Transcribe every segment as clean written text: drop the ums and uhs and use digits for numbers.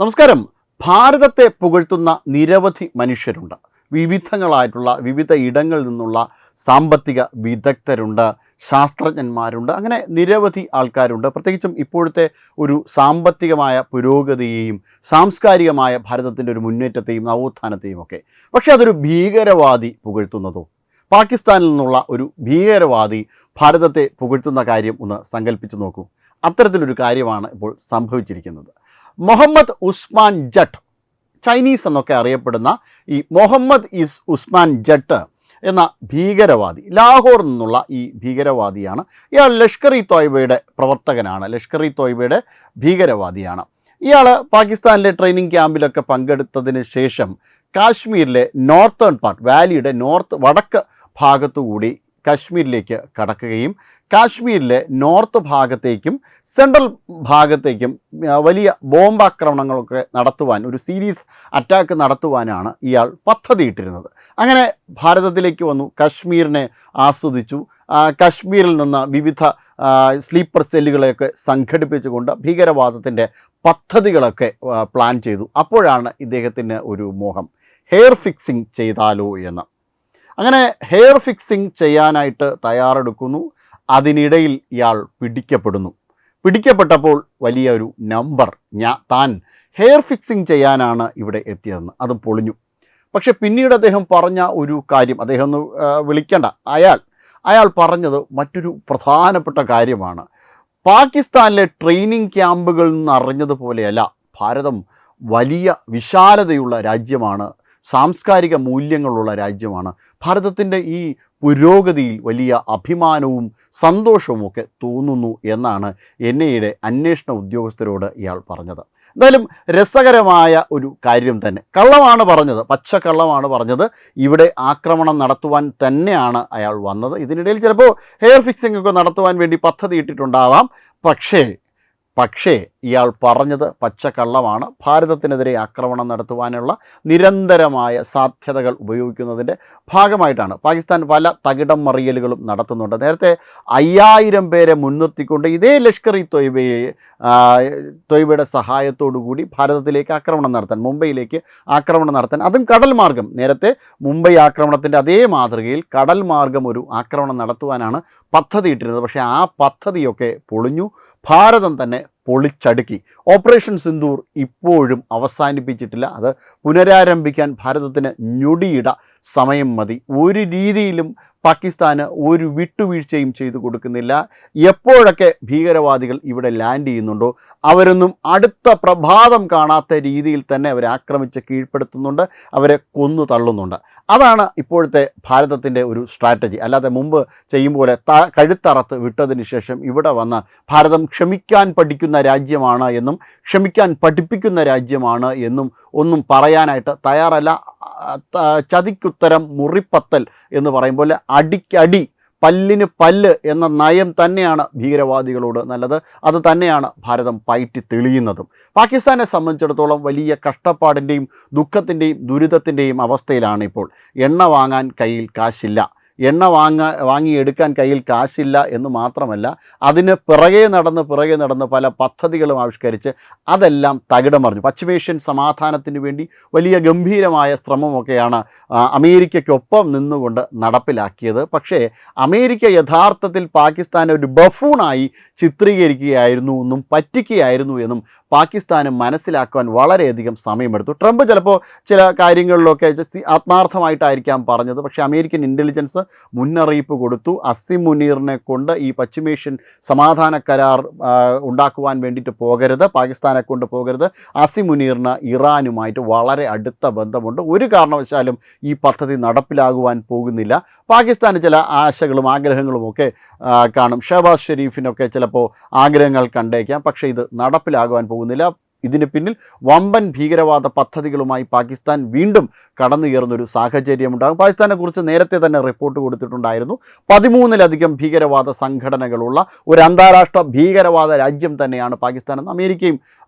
നമസ്കാരം. ഭാരതത്തെ പുകഴ്ത്തുന്ന നിരവധി മനുഷ്യരുണ്ട്. വിവിധങ്ങളായിട്ടുള്ള വിവിധ ഇടങ്ങളിൽ നിന്നുള്ള സാമ്പത്തിക വിദഗ്ധരുണ്ട്, ശാസ്ത്രജ്ഞന്മാരുണ്ട്, അങ്ങനെ നിരവധി ആൾക്കാരുണ്ട്. പ്രത്യേകിച്ചും ഇപ്പോഴത്തെ ഒരു സാമ്പത്തികമായ പുരോഗതിയെയും സാംസ്കാരികമായ ഭാരതത്തിൻ്റെ ഒരു മുന്നേറ്റത്തെയും നവോത്ഥാനത്തെയും ഒക്കെ. പക്ഷേ അതൊരു ഭീകരവാദി പുകഴ്ത്തുന്നതോ? പാകിസ്ഥാനിൽ നിന്നുള്ള ഒരു ഭീകരവാദി ഭാരതത്തെ പുകഴ്ത്തുന്ന കാര്യം ഒന്ന് സങ്കല്പിച്ച് നോക്കൂ. അത്തരത്തിലൊരു കാര്യമാണ് ഇപ്പോൾ സംഭവിച്ചിരിക്കുന്നത്. മുഹമ്മദ് ഉസ്മാൻ ജട്ട്, ചൈനീസ് എന്നൊക്കെ അറിയപ്പെടുന്ന ഈ മുഹമ്മദ് ഉസ്മാൻ ജട്ട് എന്ന ഭീകരവാദി, ലാഹോറിൽ നിന്നുള്ള ഈ ഭീകരവാദിയാണ്. ഇയാൾ ലഷ്കർ-ഇ തോയ്ബയുടെ പ്രവർത്തകനാണ്, ലഷ്കർ-ഇ തോയ്ബയുടെ ഭീകരവാദിയാണ്. ഇയാൾ പാകിസ്ഥാനിലെ ട്രെയിനിങ് ക്യാമ്പിലൊക്കെ പങ്കെടുത്തതിന് ശേഷം കാശ്മീരിലെ നോർത്തേൺ പാർട്ട്, വാലിയുടെ വടക്ക് ഭാഗത്തുകൂടി കാശ്മീരിലേക്ക് കടക്കുകയും കാശ്മീരിലെ നോർത്ത് ഭാഗത്തേക്കും സെൻട്രൽ ഭാഗത്തേക്കും വലിയ ബോംബാക്രമണങ്ങളൊക്കെ നടത്തുവാൻ, ഒരു സീരീസ് അറ്റാക്ക് നടത്തുവാനാണ് ഇയാൾ പദ്ധതിയിട്ടിരുന്നത്. അങ്ങനെ ഭാരതത്തിലേക്ക് വന്നു, കശ്മീരിനെ ആസ്വദിച്ചു. കശ്മീരിൽ നിന്ന് വിവിധ സ്ലീപ്പർ സെല്ലുകളെയൊക്കെ സംഘടിപ്പിച്ചുകൊണ്ട് ഭീകരവാദത്തിൻ്റെ പദ്ധതികളൊക്കെ പ്ലാൻ ചെയ്തു. അപ്പോഴാണ് ഇദ്ദേഹത്തിന് ഒരു മോഹം, ഹെയർ ഫിക്സിങ് ചെയ്താലോ എന്ന്. അങ്ങനെ ഹെയർ ഫിക്സിങ് ചെയ്യാനായിട്ട് തയ്യാറെടുക്കുന്നു. അതിനിടയിൽ ഇയാൾ പിടിക്കപ്പെട്ടപ്പോൾ വലിയ ഒരു നമ്പർ, താൻ ഹെയർ ഫിക്സിങ് ചെയ്യാനാണ് ഇവിടെ എത്തിയതെന്ന്, അതും പൊളിഞ്ഞു. പക്ഷെ പിന്നീട് അദ്ദേഹം പറഞ്ഞ ഒരു കാര്യം, അദ്ദേഹം ഒന്ന് വിളിക്കേണ്ട, അയാൾ പറഞ്ഞത് മറ്റൊരു പ്രധാനപ്പെട്ട കാര്യമാണ്. പാകിസ്ഥാനിലെ ട്രെയിനിങ് ക്യാമ്പുകളിൽ നിന്ന് അറിഞ്ഞതുപോലെയല്ല, ഭാരതം വലിയ വിശാലതയുള്ള രാജ്യമാണ്, സാംസ്കാരിക മൂല്യങ്ങളുള്ള രാജ്യമാണ്. ഭാരതത്തിൻ്റെ ഈ പുരോഗതിയിൽ വലിയ അഭിമാനവും സന്തോഷവും ഒക്കെ തോന്നുന്നു എന്നാണ് NIA അന്വേഷണ ഉദ്യോഗസ്ഥരോട് ഇയാൾ പറഞ്ഞത്. എന്തായാലും രസകരമായ ഒരു കാര്യം തന്നെ. കള്ളമാണ് പറഞ്ഞത്, പച്ചക്കള്ളമാണ് പറഞ്ഞത്. ഇവിടെ ആക്രമണം നടത്തുവാൻ തന്നെയാണ് അയാൾ വന്നത്. ഇതിനിടയിൽ ചിലപ്പോൾ ഹെയർ ഫിക്സിംഗ് ഒക്കെ നടത്തുവാൻ വേണ്ടി പദ്ധതി ഇട്ടിട്ടുണ്ടാവാം. പക്ഷേ ഇയാൾ പറഞ്ഞത് പച്ചക്കള്ളമാണ്. ഭാരതത്തിനെതിരെ ആക്രമണം നടത്തുവാനുള്ള നിരന്തരമായ സാധ്യതകൾ ഉപയോഗിക്കുന്നതിൻ്റെ ഭാഗമായിട്ടാണ് പാകിസ്ഥാൻ പല തകിടം മറിയലുകളും നടത്തുന്നുണ്ട്. നേരത്തെ 5000 പേരെ മുൻനിർത്തിക്കൊണ്ട് ഇതേ ലഷ്കർ-ഇ തോയ്ബയുടെ സഹായത്തോടു കൂടി ഭാരതത്തിലേക്ക് ആക്രമണം നടത്താൻ, മുംബൈയിലേക്ക് ആക്രമണം നടത്താൻ, അതും കടൽ മാർഗം, നേരത്തെ മുംബൈ ആക്രമണത്തിൻ്റെ അതേ മാതൃകയിൽ കടൽ മാർഗം ഒരു ആക്രമണം നടത്തുവാനാണ് പദ്ധതി ഇട്ടിരുന്നത്. പക്ഷേ ആ പദ്ധതിയൊക്കെ പൊളിഞ്ഞു. ഭാരതം തന്നെ പൊളിച്ചടുക്കി. ഓപ്പറേഷൻ സിന്ദൂർ ഇപ്പോഴും അവസാനിപ്പിച്ചിട്ടില്ല. അത് പുനരാരംഭിക്കാൻ ഭാരതത്തിന് ഞൊടിയിട സമയം മതി. ഒരു രീതിയിലും പാകിസ്ഥാന് ഒരു വിട്ടുവീഴ്ചയും ചെയ്തു കൊടുക്കുന്നില്ല. എപ്പോഴൊക്കെ ഭീകരവാദികൾ ഇവിടെ ലാൻഡ് ചെയ്യുന്നുണ്ടോ അവരൊന്നും അടുത്ത പ്രഭാതം കാണാത്ത രീതിയിൽ തന്നെ അവരെ ആക്രമിച്ച് കീഴ്പ്പെടുത്തുന്നുണ്ട്, അവരെ കൊന്നു തള്ളുന്നുണ്ട്. അതാണ് ഇപ്പോഴത്തെ ഭാരതത്തിൻ്റെ ഒരു സ്ട്രാറ്റജി. അല്ലാതെ മുമ്പ് ചെയ്യും പോലെ കഴുത്തറത്ത് വിട്ടതിന് ശേഷം ഇവിടെ വന്ന് ഭാരതം ക്ഷമിക്കാൻ പഠിക്കുന്ന രാജ്യമാണ് എന്നും ക്ഷമിക്കാൻ പഠിപ്പിക്കുന്ന രാജ്യമാണ് എന്നും ഒന്നും പറയാനായിട്ട് തയ്യാറല്ല. ചതിക്കുത്തരം മുറിപ്പത്തൽ എന്ന് പറയുമ്പോൾ അടിക്കടി പല്ലിന് പല്ല് എന്ന നയം തന്നെയാണ് ഭീകരവാദികളോട് നല്ലത്. അത് തന്നെയാണ് ഭാരതം പയറ്റി തെളിയുന്നതും. പാകിസ്ഥാനെ സംബന്ധിച്ചിടത്തോളം വലിയ കഷ്ടപ്പാടിൻ്റെയും ദുഃഖത്തിൻ്റെയും ദുരിതത്തിൻ്റെയും അവസ്ഥയിലാണ് ഇപ്പോൾ. എണ്ണ വാങ്ങാൻ കയ്യിൽ കാശില്ല, എണ്ണ വാങ്ങിയെടുക്കാൻ കയ്യിൽ കാശില്ല എന്ന് മാത്രമല്ല, അതിന് പിറകെ നടന്ന് പല പദ്ധതികളും ആവിഷ്കരിച്ച് അതെല്ലാം തകിടം മറിഞ്ഞു. പശ്ചിമേഷ്യൻ സമാധാനത്തിന് വേണ്ടി വലിയ ഗംഭീരമായ ശ്രമമൊക്കെയാണ് അമേരിക്കയ്ക്കൊപ്പം നിന്നുകൊണ്ട് നടപ്പിലാക്കിയത്. പക്ഷേ അമേരിക്ക യഥാർത്ഥത്തിൽ പാകിസ്ഥാനെ ഒരു ബഫൂണായി ചിത്രീകരിക്കുകയായിരുന്നു എന്നും പറ്റിക്കുകയായിരുന്നു എന്നും പാകിസ്ഥാന് മനസ്സിലാക്കുവാൻ വളരെയധികം സമയമെടുത്തു. ട്രംപ് ചിലപ്പോൾ ചില കാര്യങ്ങളിലൊക്കെ ആത്മാർത്ഥമായിട്ടായിരിക്കാം പറഞ്ഞത്. പക്ഷേ അമേരിക്കൻ ഇൻ്റലിജൻസ് മുന്നറിയിപ്പ് കൊടുത്തു, അസിം മുനീറിനെ കൊണ്ട് ഈ പശ്ചിമേഷ്യൻ സമാധാന കരാർ ഉണ്ടാക്കുവാൻ വേണ്ടിയിട്ട് പോകരുത്, പാകിസ്ഥാനെ കൊണ്ട് പോകരുത്. അസിം മുനീറിന് ഇറാനുമായിട്ട് വളരെ അടുത്ത ബന്ധമുണ്ട്, ഒരു കാരണവശാലും ഈ പദ്ധതി നടപ്പിലാകുവാൻ പോകുന്നില്ല. പാകിസ്ഥാന് ചില ആശകളും ആഗ്രഹങ്ങളും ഒക്കെ കാണും. ഷഹബാസ് ഷെരീഫിനൊക്കെ ചിലപ്പോൾ ആഗ്രഹങ്ങൾ കണ്ടേക്കാം. പക്ഷേ ഇത് നടപ്പിലാകുവാൻ പോകുന്നില്ല. ഇതിന് പിന്നിൽ വമ്പൻ ഭീകരവാദ പദ്ധതികളുമായി പാകിസ്ഥാൻ വീണ്ടും കടന്നു കയറുന്നൊരു സാഹചര്യമുണ്ടാകും. പാകിസ്ഥാനെക്കുറിച്ച് നേരത്തെ തന്നെ റിപ്പോർട്ട് കൊടുത്തിട്ടുണ്ടായിരുന്നു. 13ലധികം ഭീകരവാദ സംഘടനകളുള്ള ഒരു അന്താരാഷ്ട്ര ഭീകരവാദ രാജ്യം തന്നെയാണ് പാകിസ്ഥാൻ എന്ന് അമേരിക്കയും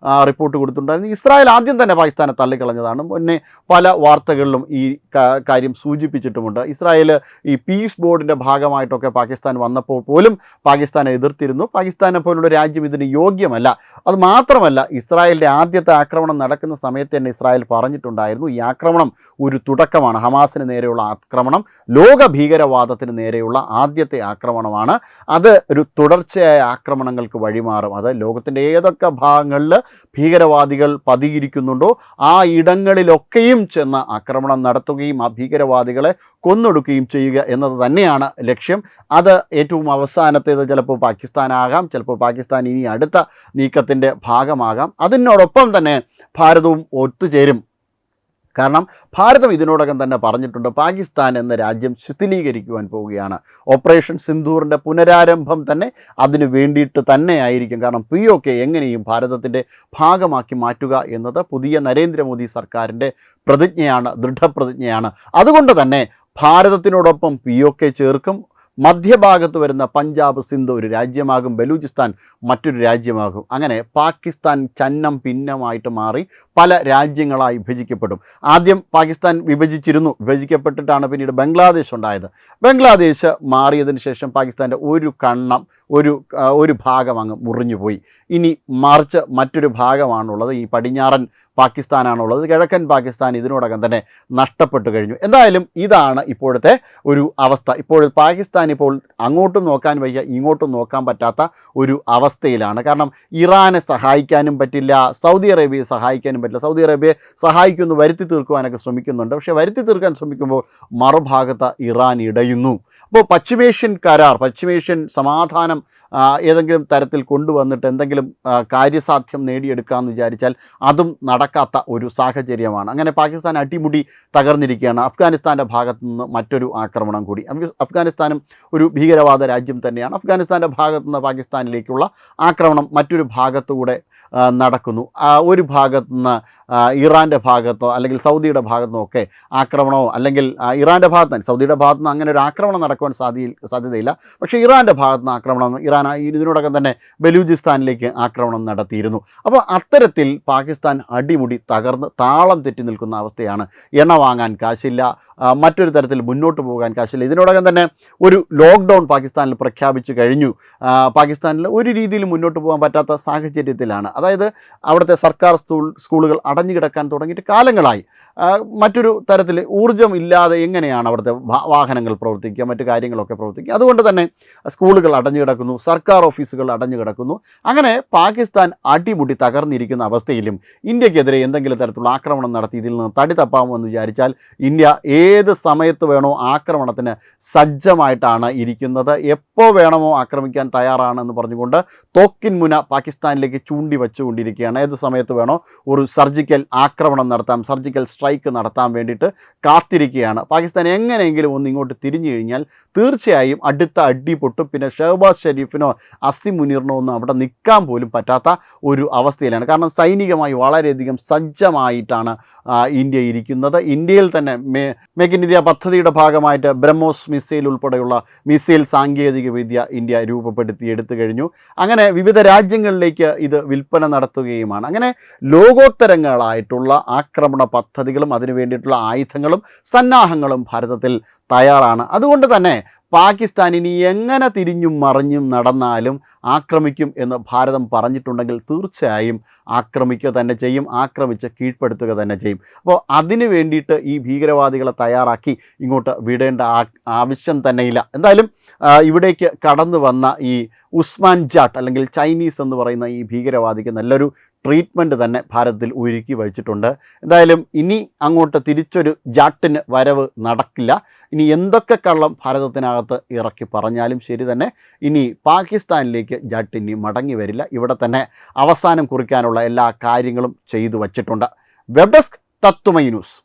റിപ്പോർട്ട് കൊടുത്തിട്ടുണ്ടായിരുന്നു. ഇസ്രായേൽ ആദ്യം തന്നെ പാകിസ്ഥാനെ തള്ളിക്കളഞ്ഞതാണ്. മുന്നേ പല വാർത്തകളിലും ഈ കാര്യം സൂചിപ്പിച്ചിട്ടുമുണ്ട്. ഇസ്രായേൽ ഈ പീസ് ബോർഡിൻ്റെ ഭാഗമായിട്ടൊക്കെ പാകിസ്ഥാൻ വന്നപ്പോൾ പോലും പാകിസ്ഥാനെ എതിർത്തിരുന്നു. പാകിസ്ഥാനെ പോലുള്ള രാജ്യം ഇതിന് യോഗ്യമല്ല. അത് മാത്രമല്ല, ഇസ്രായേലിൻ്റെ ആദ്യത്തെ ആക്രമണം നടക്കുന്ന സമയത്ത് തന്നെ ഇസ്രായേൽ പറഞ്ഞിട്ടുണ്ടായിരുന്നു, ഈ ആക്രമണം ഒരു തുടക്കമാണ്. ഹമാസിന് നേരെയുള്ള ആക്രമണം ലോക ഭീകരവാദത്തിന് നേരെയുള്ള ആദ്യത്തെ ആക്രമണമാണ്. അത് ഒരു തുടർച്ചയായ ആക്രമണങ്ങൾക്ക് വഴിമാറും. അത് ലോകത്തിൻ്റെ ഏതൊക്കെ ഭാഗങ്ങളിൽ ഭീകരവാദികൾ പതിയിരിക്കുന്നുണ്ടോ ആ ഇടങ്ങളിലൊക്കെയും ചെന്ന് ആക്രമണം നടത്തുകയും ആ ഭീകരവാദികളെ കൊന്നൊടുക്കുകയും ചെയ്യുക എന്നത് തന്നെയാണ് ലക്ഷ്യം. അത് ഏറ്റവും അവസാനത്തേത് ചിലപ്പോൾ പാകിസ്ഥാനാകാം, ചിലപ്പോൾ പാകിസ്ഥാൻ ഇനി അടുത്ത നീക്കത്തിൻ്റെ ഭാഗമാകാം. അതിനോടൊപ്പം തന്നെ ഭാരതവും ഒത്തുചേരും. കാരണം ഭാരതം ഇതിനോടകം തന്നെ പറഞ്ഞിട്ടുണ്ട്, പാകിസ്ഥാൻ എന്ന രാജ്യം ശിഥിലീകരിക്കുവാൻ പോവുകയാണ്. ഓപ്പറേഷൻ സിന്ദൂറിൻ്റെ പുനരാരംഭം തന്നെ അതിന് വേണ്ടിയിട്ട് തന്നെ ആയിരിക്കും. കാരണം POK എങ്ങനെയും ഭാരതത്തിൻ്റെ ഭാഗമാക്കി മാറ്റുക എന്നത് പുതിയ നരേന്ദ്രമോദി സർക്കാരിൻ്റെ പ്രതിജ്ഞയാണ്, ദൃഢപ്രതിജ്ഞയാണ്. അതുകൊണ്ട് തന്നെ ഭാരതത്തിനോടൊപ്പം POK ചേർക്കും. മധ്യഭാഗത്ത് വരുന്ന പഞ്ചാബ്, സിന്ധ് ഒരു രാജ്യമാകും, ബലൂചിസ്ഥാൻ മറ്റൊരു രാജ്യമാകും. അങ്ങനെ പാകിസ്ഥാൻ ചന്നം ഭിന്നമായിട്ട് മാറി പല രാജ്യങ്ങളായി വിഭജിക്കപ്പെടും. ആദ്യം പാകിസ്ഥാൻ വിഭജിക്കപ്പെട്ടിട്ടാണ് പിന്നീട് ബംഗ്ലാദേശ് ഉണ്ടായത്. ബംഗ്ലാദേശ് മാറിയതിന് ശേഷം പാകിസ്ഥാൻ്റെ ഒരു കണ്ണം ഒരു ഭാഗം അങ്ങ് മുറിഞ്ഞുപോയി. ഇനി മറിച്ച് മറ്റൊരു ഭാഗമാണുള്ളത്, ഈ പടിഞ്ഞാറൻ പാകിസ്ഥാനാണുള്ളത്. കിഴക്കൻ പാകിസ്ഥാൻ ഇതിനോടകം തന്നെ നഷ്ടപ്പെട്ടു കഴിഞ്ഞു. എന്തായാലും ഇതാണ് ഇപ്പോഴത്തെ ഒരു അവസ്ഥ. ഇപ്പോൾ പാകിസ്ഥാൻ ഇപ്പോൾ അങ്ങോട്ടും നോക്കാൻ വയ്യ, ഇങ്ങോട്ടും നോക്കാൻ പറ്റാത്ത ഒരു അവസ്ഥയിലാണ്. കാരണം ഇറാനെ സഹായിക്കാനും പറ്റില്ല, സൗദി അറേബ്യയെ സഹായിക്കാനും പറ്റില്ല. സൗദി അറേബ്യയെ സഹായിക്കുമെന്ന് വരുത്തി തീർക്കുവാനൊക്കെ ശ്രമിക്കുന്നുണ്ട്. പക്ഷേ വരുത്തി തീർക്കാൻ ശ്രമിക്കുമ്പോൾ മറുഭാഗത്ത് ഇറാൻ ഇടയുന്നു. അപ്പോൾ പശ്ചിമേഷ്യൻ സമാധാനം ഏതെങ്കിലും തരത്തിൽ കൊണ്ടുവന്നിട്ട് എന്തെങ്കിലും കാര്യസാധ്യം നേടിയെടുക്കാമെന്ന് വിചാരിച്ചാൽ അതും നടക്കാത്ത ഒരു സാഹചര്യമാണ്. അങ്ങനെ പാകിസ്ഥാൻ അടിമുടി തകർന്നിരിക്കുകയാണ്. അഫ്ഗാനിസ്ഥാൻ്റെ ഭാഗത്തു നിന്ന് മറ്റൊരു ആക്രമണം കൂടി. അഫ്ഗാനിസ്ഥാനും ഒരു ഭീകരവാദ രാജ്യം തന്നെയാണ്. അഫ്ഗാനിസ്ഥാൻ്റെ ഭാഗത്തു നിന്ന് പാകിസ്ഥാനിലേക്കുള്ള ആക്രമണം മറ്റൊരു ഭാഗത്തുകൂടെ നടക്കുന്നു. ഒരു ഭാഗത്തു നിന്ന് ഇറാൻ്റെ ഭാഗത്തോ അല്ലെങ്കിൽ സൗദിയുടെ ഭാഗത്തുനിന്നോ ഒക്കെ ആക്രമണമോ, അല്ലെങ്കിൽ ഇറാൻ്റെ ഭാഗത്ത് നിന്ന് സൗദിയുടെ ഭാഗത്തു നിന്ന് അങ്ങനെ ഒരു ആക്രമണം നടക്കുവാൻ സാധ്യതയില്ല. പക്ഷേ ഇറാൻ്റെ ഭാഗത്തു നിന്ന് ആക്രമണം, ഇറാൻ ഇതിനോടകം തന്നെ ബലൂചിസ്ഥാനിലേക്ക് ആക്രമണം നടത്തിയിരുന്നു. അപ്പോൾ അത്തരത്തിൽ പാകിസ്ഥാൻ അടിമുടി തകർന്ന് താളം തെറ്റി നിൽക്കുന്ന അവസ്ഥയാണ്. എണ്ണ വാങ്ങാൻ കാശില്ല, മറ്റൊരു തരത്തിൽ മുന്നോട്ട് പോകാൻ കാശില്ല. ഇതിനോടകം തന്നെ ഒരു ലോക്ക്ഡൗൺ പാകിസ്ഥാനിൽ പ്രഖ്യാപിച്ചു കഴിഞ്ഞു. പാകിസ്ഥാനിൽ ഒരു രീതിയിൽ മുന്നോട്ട് പോകാൻ പറ്റാത്ത സാഹചര്യത്തിലാണ്. അതായത് അവിടുത്തെ സർക്കാർ സ്കൂളുകൾ അടഞ്ഞു കിടക്കാൻ തുടങ്ങിയിട്ട് കാലങ്ങളായി. മറ്റൊരു തരത്തിൽ ഊർജ്ജം ഇല്ലാതെ എങ്ങനെയാണ് അവിടുത്തെ വാഹനങ്ങൾ പ്രവർത്തിക്കുക, മറ്റു കാര്യങ്ങളൊക്കെ പ്രവർത്തിക്കുക. അതുകൊണ്ട് തന്നെ സ്കൂളുകൾ അടഞ്ഞു കിടക്കുന്നു, സർക്കാർ ഓഫീസുകൾ അടഞ്ഞു കിടക്കുന്നു. അങ്ങനെ പാകിസ്ഥാൻ അടിമുടി തകർന്നിരിക്കുന്ന അവസ്ഥയിലും ഇന്ത്യക്കെതിരെ എന്തെങ്കിലും തരത്തിലുള്ള ആക്രമണം നടത്തി ഇതിൽ നിന്ന് തടി തപ്പാമെന്ന് വിചാരിച്ചാൽ ഇന്ത്യ ഏത് സമയത്ത് വേണോ ആക്രമണത്തിന് സജ്ജമായിട്ടാണ് ഇരിക്കുന്നത്. എപ്പോൾ വേണമോ ആക്രമിക്കാൻ തയ്യാറാണെന്ന് പറഞ്ഞുകൊണ്ട് തോക്കിൻ മുന പാകിസ്ഥാനിലേക്ക് ചൂണ്ടി വച്ചുകൊണ്ടിരിക്കുകയാണ്. ഏത് സമയത്ത് വേണോ ഒരു സർജിക്കൽ ആക്രമണം നടത്താം, സർജിക്കൽ സ്ട്രൈക്ക് നടത്താൻ വേണ്ടിയിട്ട് കാത്തിരിക്കുകയാണ്. പാകിസ്ഥാൻ എങ്ങനെയെങ്കിലും ഒന്ന് ഇങ്ങോട്ട് തിരിഞ്ഞു കഴിഞ്ഞാൽ തീർച്ചയായും അടുത്ത അടി പൊട്ടും. പിന്നെ ഷഹബാസ് ഷെരീഫിനോ അസിം മുനീറിനോ ഒന്നും അവിടെ നിൽക്കാൻ പോലും പറ്റാത്ത ഒരു അവസ്ഥയിലാണ്. കാരണം സൈനികമായി വളരെയധികം സജ്ജമായിട്ടാണ് ഇന്ത്യ ഇരിക്കുന്നത്. ഇന്ത്യയിൽ തന്നെ മേക്ക് ഇൻ ഇന്ത്യ പദ്ധതിയുടെ ഭാഗമായിട്ട് ബ്രഹ്മോസ് മിസൈൽ ഉൾപ്പെടെയുള്ള മിസൈൽ സാങ്കേതിക വിദ്യ ഇന്ത്യ രൂപപ്പെടുത്തി എടുത്തു കഴിഞ്ഞു. അങ്ങനെ വിവിധ രാജ്യങ്ങളിലേക്ക് ഇത് വിൽപ്പന നടത്തുകയുമാണ്. അങ്ങനെ ലോകോത്തരങ്ങളായിട്ടുള്ള ആക്രമണ പദ്ധതികളും അതിനു വേണ്ടിയിട്ടുള്ള ആയുധങ്ങളും സന്നാഹങ്ങളും ഭാരതത്തിൽ തയ്യാറാണ്. അതുകൊണ്ട് തന്നെ പാകിസ്ഥാൻ ഇനി എങ്ങനെ തിരിഞ്ഞും മറിഞ്ഞും നടന്നാലും ആക്രമിക്കും എന്ന് ഭാരതം പറഞ്ഞിട്ടുണ്ടെങ്കിൽ തീർച്ചയായും ആക്രമിക്കുക തന്നെ ചെയ്യും, ആക്രമിച്ച് കീഴ്പ്പെടുത്തുക തന്നെ ചെയ്യും. അപ്പോൾ അതിന് വേണ്ടിയിട്ട് ഈ ഭീകരവാദികളെ തയ്യാറാക്കി ഇങ്ങോട്ട് വിടേണ്ട ആവശ്യം തന്നെയില്ല. എന്തായാലും ഇവിടേക്ക് കടന്നു വന്ന ഈ ഉസ്മാൻ ജാട്ട് അല്ലെങ്കിൽ ചൈനീസ് എന്ന് പറയുന്ന ഈ ഭീകരവാദിക്ക് നല്ലൊരു ട്രീറ്റ്മെൻറ്റ് തന്നെ ഭാരതത്തിൽ ഒരുക്കി വച്ചിട്ടുണ്ട്. എന്തായാലും ഇനി അങ്ങോട്ട് തിരിച്ചൊരു ജാട്ടിന് വരവ് നടക്കില്ല. ഇനി എന്തൊക്കെ കള്ളം ഭാരതത്തിനകത്ത് ഇറക്കി പറഞ്ഞാലും ശരി തന്നെ ഇനി പാകിസ്ഥാനിലേക്ക് ജാട്ട് ഇനി മടങ്ങി വരില്ല. ഇവിടെ തന്നെ അവസാനം കുറിക്കാനുള്ള എല്ലാ കാര്യങ്ങളും ചെയ്തു വച്ചിട്ടുണ്ട്. വെബ് ഡെസ്ക് തത്വമൈ ന്യൂസ്.